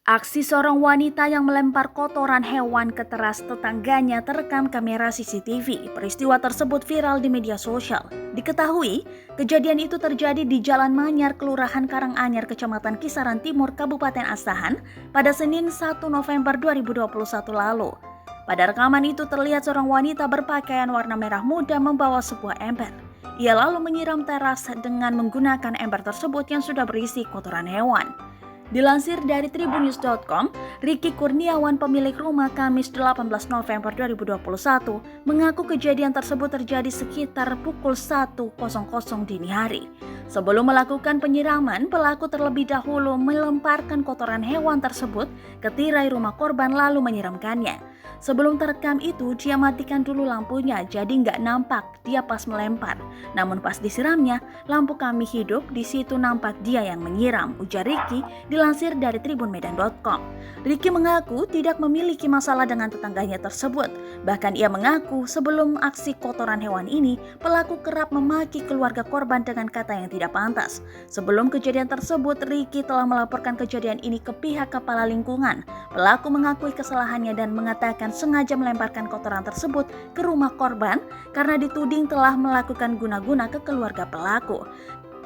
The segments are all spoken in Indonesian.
Aksi seorang wanita yang melempar kotoran hewan ke teras tetangganya terekam kamera CCTV. Peristiwa tersebut viral di media sosial. Diketahui, kejadian itu terjadi di Jalan Manyar, Kelurahan Karanganyar, Kecamatan Kisaran Timur, Kabupaten Asahan, pada Senin 1 November 2021 lalu. Pada rekaman itu terlihat seorang wanita berpakaian warna merah muda membawa sebuah ember. Ia lalu menyiram teras dengan menggunakan ember tersebut yang sudah berisi kotoran hewan. Dilansir dari tribunnews.com, Ricky Kurniawan, pemilik rumah, Kamis 18 November 2021, mengaku kejadian tersebut terjadi sekitar pukul 1.00 dini hari. Sebelum melakukan penyiraman, pelaku terlebih dahulu melemparkan kotoran hewan tersebut ke tirai rumah korban lalu menyiramkannya. Sebelum terekam itu, dia matikan dulu lampunya, jadi nggak nampak dia pas melempar. Namun pas disiramnya, lampu kami hidup, di situ nampak dia yang menyiram, ujar Ricky, dilansir dari tribunmedan.com. Ricky mengaku tidak memiliki masalah dengan tetangganya tersebut. Bahkan ia mengaku sebelum aksi kotoran hewan ini, pelaku kerap memaki keluarga korban dengan kata yang tidak pantas. Sebelum kejadian tersebut, Ricky telah melaporkan kejadian ini ke pihak kepala lingkungan. Pelaku mengakui kesalahannya dan mengatakan sengaja melemparkan kotoran tersebut ke rumah korban karena dituding telah melakukan guna-guna ke keluarga pelaku.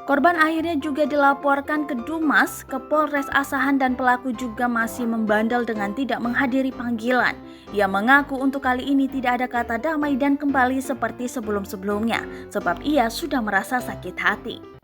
Korban akhirnya juga dilaporkan ke Dumas, ke Polres Asahan, dan pelaku juga masih membandel dengan tidak menghadiri panggilan. Ia mengaku untuk kali ini tidak ada kata damai dan kembali seperti sebelum-sebelumnya, sebab ia sudah merasa sakit hati.